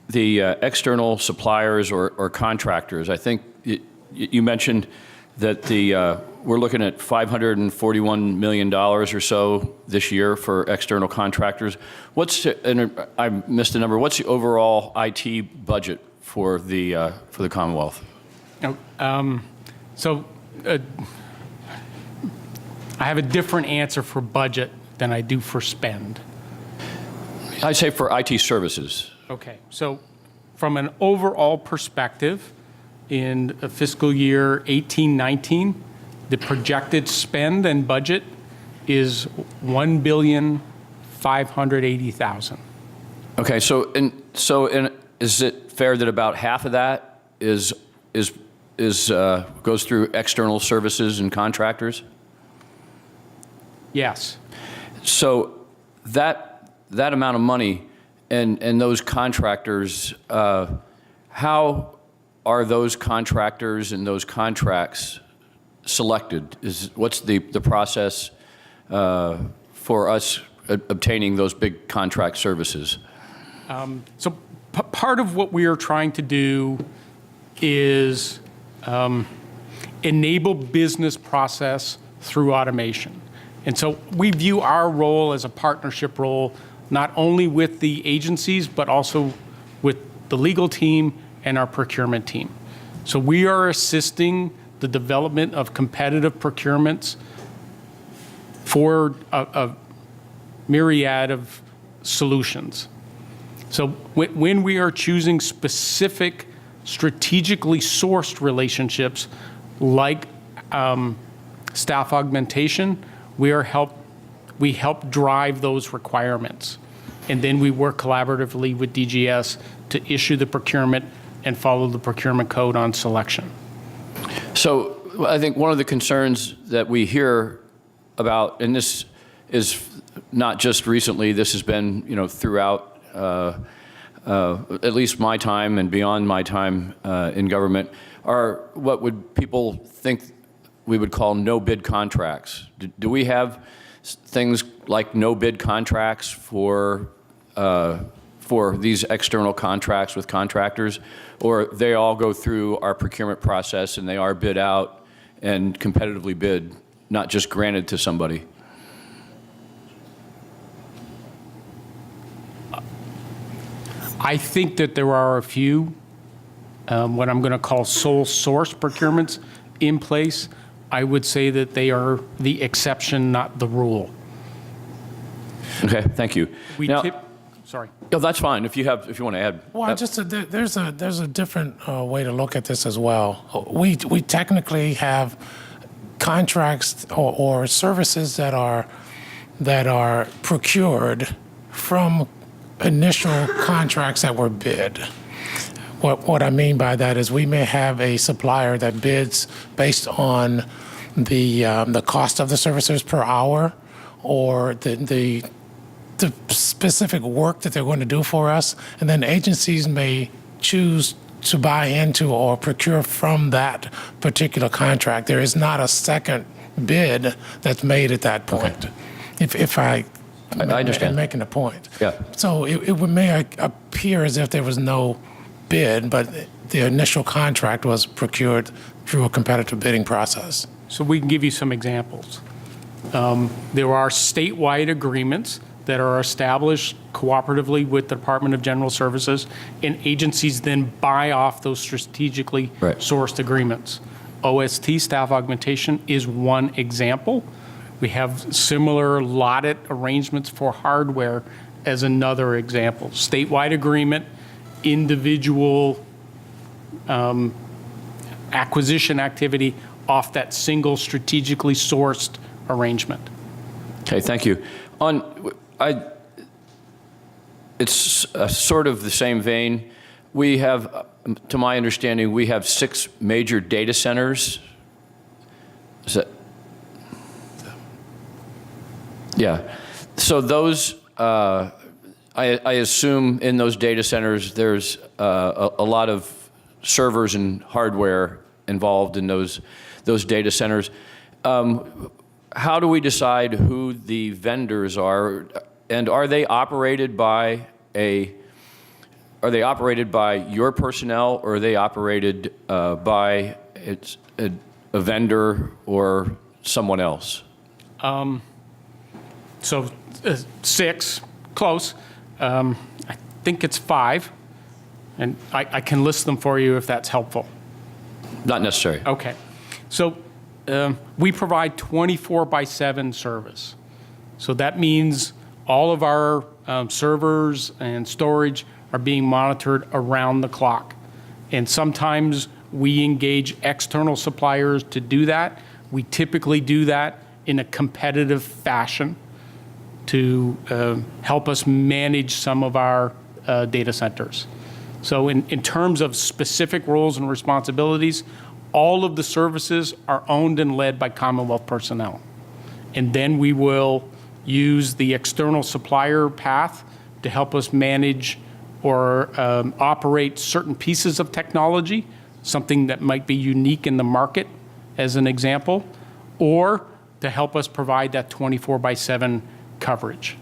the external suppliers or contractors, I think you mentioned that we're looking at $541 million or so this year for external contractors. And I missed the number. What's the overall IT budget for the Commonwealth? I have a different answer for budget than I do for spend. I'd say for IT services. Okay, so from an overall perspective, in fiscal year 18-19, the projected spend and budget is $1,580,000. Okay, so is it fair that about half of that goes through external services and contractors? Yes. So that amount of money and those contractors, how are those contractors and those contracts selected? What's the process for us obtaining those big contract services? So part of what we are trying to do is enable business process through automation. And so we view our role as a partnership role, not only with the agencies, but also with the legal team and our procurement team. So we are assisting the development of competitive procurements for a myriad of solutions. So when we are choosing specific strategically sourced relationships like staff augmentation, we help drive those requirements. And then we work collaboratively with DGS to issue the procurement and follow the procurement code on selection. So I think one of the concerns that we hear about, and this is not just recently, this has been throughout at least my time and beyond my time in government, are what would people think we would call no-bid contracts. Do we have things like no-bid contracts for these external contracts with contractors, or they all go through our procurement process and they are bid out and competitively bid, not just granted to somebody? I think that there are a few, what I'm going to call sole source procurements in place. I would say that they are the exception, not the rule. Okay, thank you. Sorry. No, that's fine. If you want to add. Well, there's a different way to look at this as well. We technically have contracts or services that are procured from initial contracts that were bid. What I mean by that is we may have a supplier that bids based on the cost of the services per hour or the specific work that they're going to do for us, and then agencies may choose to buy into or procure from that particular contract. There is not a second bid that's made at that point. Okay. If I understand. I'm making a point. Yeah. So it may appear as if there was no bid, but the initial contract was procured through a competitive bidding process. So we can give you some examples. There are statewide agreements that are established cooperatively with the Department of General Services, and agencies then buy off those strategically sourced agreements. OST, staff augmentation, is one example. We have similar allotted arrangements for hardware as another example. Statewide agreement, individual acquisition activity off that single strategically sourced arrangement. Okay, thank you. It's sort of the same vein. We have, to my understanding, we have 6 major data centers. Is that? Yeah. So those, I assume in those data centers, there's a lot of servers and hardware involved in those data centers. How do we decide who the vendors are, and are they operated by a are they operated by your personnel, or are they operated by a vendor or someone else? So 6, close. I think it's 5, and I can list them for you if that's helpful. Not necessary. Okay. So we provide 24/7 service. So that means all of our servers and storage are being monitored around the clock. And sometimes we engage external suppliers to do that. We typically do that in a competitive fashion to help us manage some of our data centers. So in terms of specific roles and responsibilities, all of the services are owned and led by Commonwealth personnel. And then we will use the external supplier path to help us manage or operate certain pieces of technology, something that might be unique in the market, as an example, or to help us provide that 24/7 coverage.